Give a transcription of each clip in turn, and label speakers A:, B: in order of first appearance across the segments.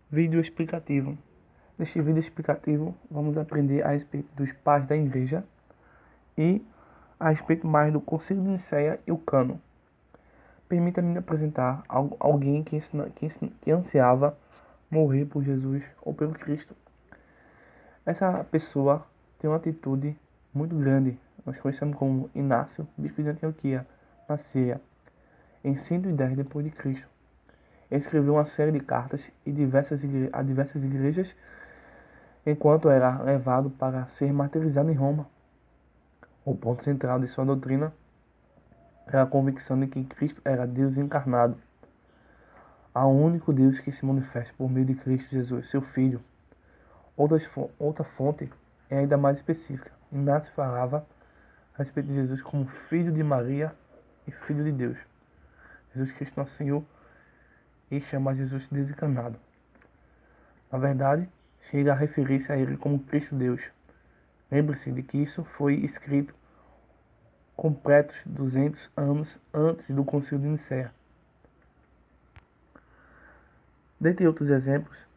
A: Vídeo explicativo. Neste vídeo explicativo, vamos aprender a respeito dos pais da igreja e a respeito mais do Concílio de Nicéia e o Cânon. Permita-me apresentar alguém que ansiava morrer por Jesus ou pelo Cristo. Essa pessoa tem uma atitude muito grande. Nós conhecemos como Inácio, bispo de Antioquia, na Síria, em 110 depois de Cristo. Ele escreveu uma série de cartas a diversas igrejas, enquanto era levado para ser martirizado em Roma. O ponto central de sua doutrina era a convicção de que Cristo era Deus encarnado, o único Deus que se manifesta por meio de Cristo Jesus, seu Filho. Outra fonte é ainda mais específica. Inácio falava a respeito de Jesus como Filho de Maria e Filho de Deus. Jesus Cristo, nosso Senhor, e chama Jesus de Deus encarnado. Na verdade, chega a referir-se a ele como Cristo Deus. Lembre-se de que isso foi escrito completos 200 anos antes do Concílio de Nicéia. Dentre outros exemplos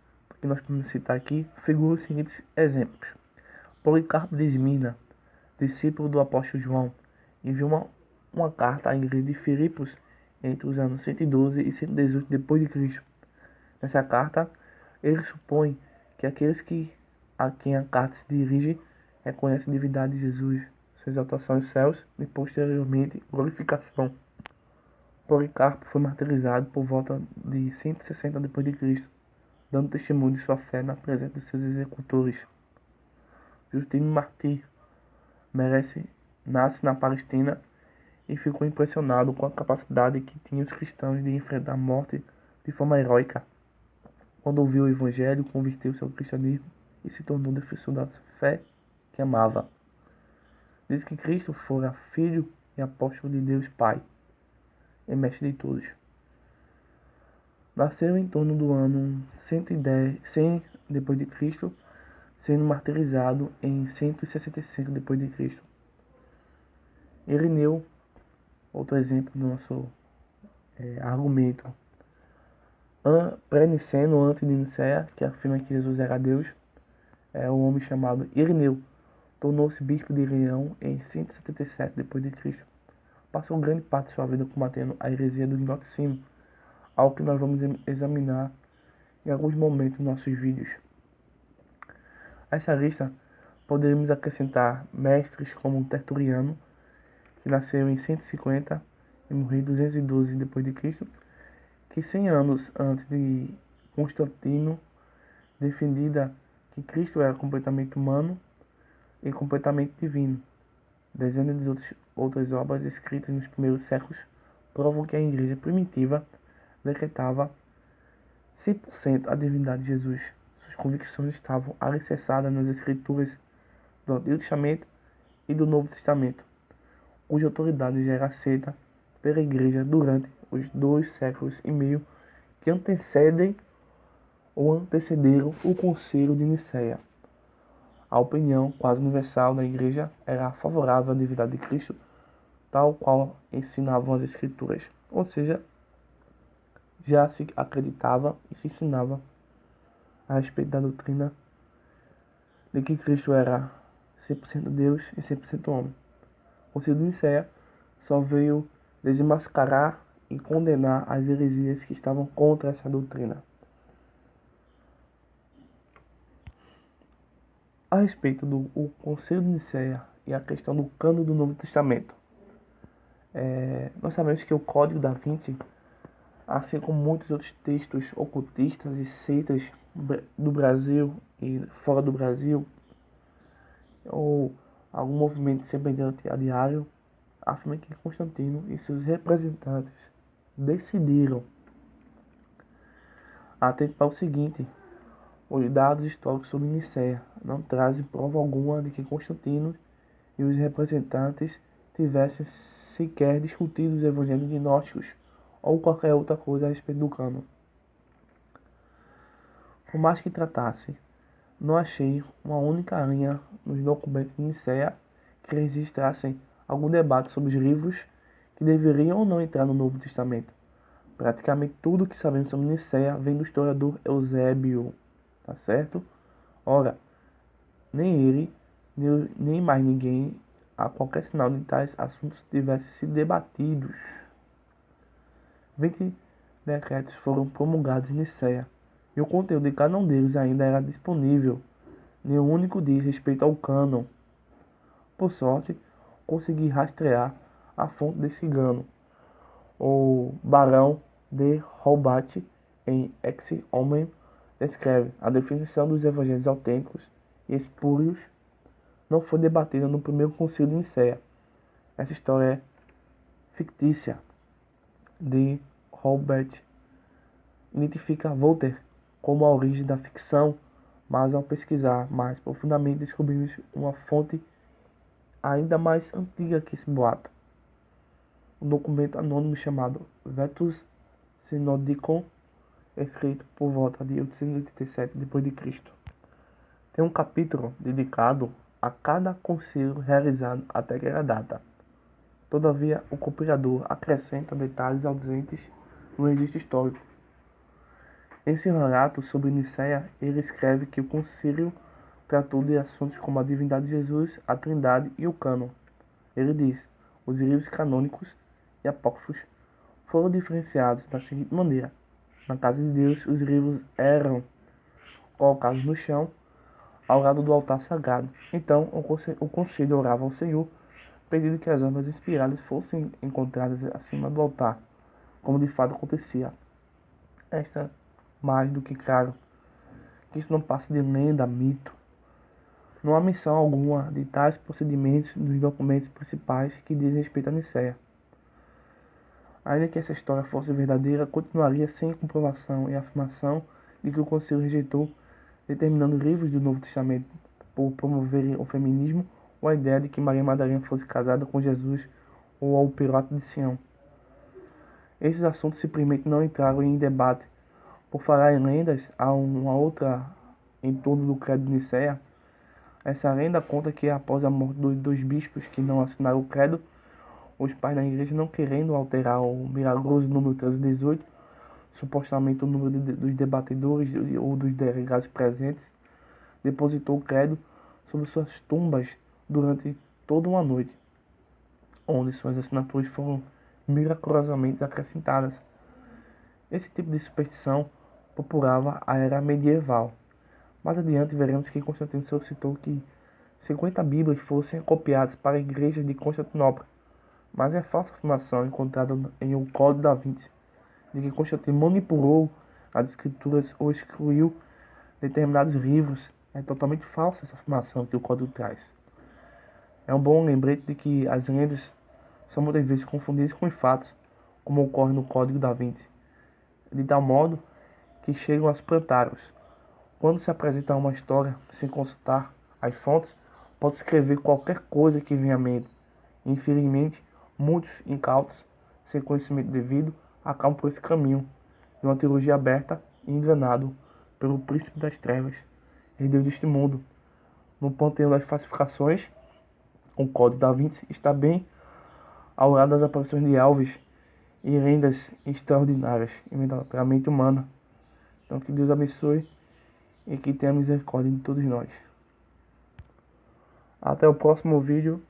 A: que nós podemos citar aqui, figuram os seguintes exemplos. Policarpo de Esmirna, discípulo do apóstolo João, enviou uma carta à igreja de Filipos entre os anos 112 e 118 depois de Cristo. Nessa carta, ele supõe que aqueles a quem a carta se dirige reconhecem a divindade de Jesus, sua exaltação aos céus e posteriormente glorificação. Policarpo foi martirizado por volta de 160 depois de Cristo, dando testemunho de sua fé na presença dos seus executores. Justino Martir nasce na Palestina e ficou impressionado com a capacidade que tinham os cristãos de enfrentar a morte de forma heróica. Quando ouviu o Evangelho, converteu-se ao cristianismo e se tornou defensor da fé que amava. Diz que Cristo fora filho e apóstolo de Deus Pai e mestre de todos. Nasceu em torno do ano 100 depois de Cristo, sendo martirizado em 165 depois de Cristo. Irineu, outro exemplo do nosso argumento pré-niceno, antes de Nicéia, que afirma que Jesus era Deus, é um homem chamado Irineu. Tornou-se bispo de Leão em 177 depois de Cristo. Passou grande parte de sua vida combatendo a heresia do gnosticismo, algo que nós vamos examinar em alguns momentos nos nossos vídeos. A essa lista poderíamos acrescentar mestres como Tertuliano, que nasceu em 150 e morreu em 212 depois de Cristo, que 100 anos antes de Constantino defendia que Cristo era completamente humano e completamente divino. Dezenas de outras obras escritas nos primeiros séculos provam que a igreja primitiva decretava 100% a divindade de Jesus. Suas convicções estavam alicerçadas nas escrituras do Antigo Testamento e do Novo Testamento, cuja autoridade já era aceita pela igreja durante os 2 séculos e meio que antecederam o Concílio de Nicéia. A opinião quase universal da igreja era favorável à divindade de Cristo, tal qual ensinavam as escrituras. Ou seja, já se acreditava e se ensinava a respeito da doutrina de que Cristo era 100% Deus e 100% homem. O Concílio de Nicéia só veio desmascarar e condenar as heresias que estavam contra essa doutrina. A respeito do Concílio de Nicéia e a questão do cânon do Novo Testamento, nós sabemos que o Código da Vinci, assim como muitos outros textos ocultistas e seitas do Brasil e fora do Brasil, ou algum movimento semelhante a diário, afirma que Constantino e seus representantes decidiram atentar o seguinte: os dados históricos sobre Nicéia não trazem prova alguma de que Constantino e os representantes tivessem sequer discutido os evangelhos gnósticos ou qualquer outra coisa a respeito do cânon. Por mais que tratasse, não achei uma única linha nos documentos de Nicéia que registrassem algum debate sobre os livros que deveriam ou não entrar no Novo Testamento. Praticamente tudo que sabemos sobre Nicéia vem do historiador Eusébio, tá certo? Ora, nem ele, nem mais ninguém, a qualquer sinal de tais assuntos tivessem sido debatidos. 20 decretos foram promulgados em Nicéia, e o conteúdo de cada um deles ainda era disponível. Nenhum único diz respeito ao cânon. Por sorte, consegui rastrear a fonte desse engano. O barão de Holbach, em Ex Hominem, descreve a definição dos evangelhos autênticos e espúrios não foi debatida no primeiro concílio de Nicéia. Essa história é fictícia. De Holbach identifica Voltaire como a origem da ficção, mas ao pesquisar mais profundamente descobrimos uma fonte ainda mais antiga que esse boato. Um documento anônimo chamado Vetus Synodicon, escrito por volta de 887 d.C. Tem um capítulo dedicado a cada concílio realizado até aquela data. Todavia, o compilador acrescenta detalhes ausentes no registro histórico. Em seu relato sobre Nicéia, ele escreve que o concílio tratou de assuntos como a divindade de Jesus, a Trindade e o cânon. Ele diz: os livros canônicos e apócrifos foram diferenciados da seguinte maneira: na casa de Deus, os livros eram colocados no chão, ao lado do altar sagrado. Então, o conselho orava ao Senhor, pedindo que as obras inspiradas fossem encontradas acima do altar, como de fato acontecia. Esta, mais do que claro, que isso não passa de lenda, mito. Não há menção alguma de tais procedimentos nos documentos principais que dizem respeito a Nicéia. Ainda que essa história fosse verdadeira, continuaria sem comprovação e afirmação de que o Conselho rejeitou determinando livros do Novo Testamento por promoverem o feminismo ou a ideia de que Maria Madalena fosse casada com Jesus ou ao Pilato de Sião. Esses assuntos simplesmente não entraram em debate. Por falar em lendas, há uma outra em torno do credo de Nicéia. Essa lenda conta que após a morte dos dois bispos que não assinaram o credo, os pais da igreja, não querendo alterar o milagroso número 318, supostamente o número dos debatedores ou dos delegados presentes, depositou o credo sobre suas tumbas durante toda uma noite, onde suas assinaturas foram milagrosamente acrescentadas. Esse tipo de superstição populava a era medieval. Mais adiante veremos que Constantino solicitou que 50 Bíblias fossem copiadas para a igreja de Constantinopla, mas é falsa afirmação encontrada em O Código da Vinci de que Constantino manipulou as escrituras ou excluiu determinados livros. É totalmente falsa essa afirmação que o Código traz. É um bom lembrete de que as lendas são muitas vezes confundidas com os fatos, como ocorre no Código da Vinci, de tal modo que chegam a suplantar-os. Quando se apresenta uma história sem consultar as fontes, pode escrever qualquer coisa que venha à mente. Infelizmente, muitos incautos, sem conhecimento devido, acabam por esse caminho de uma teologia aberta e enganado pelo príncipe das trevas, herdeiro deste mundo. No panteão das falsificações, o Código da Vinci está bem ao lado das aparições de Elvis e lendas extraordinárias inventadas pela mente humana. Então que Deus abençoe e que tenha misericórdia de todos nós. Até o próximo vídeo.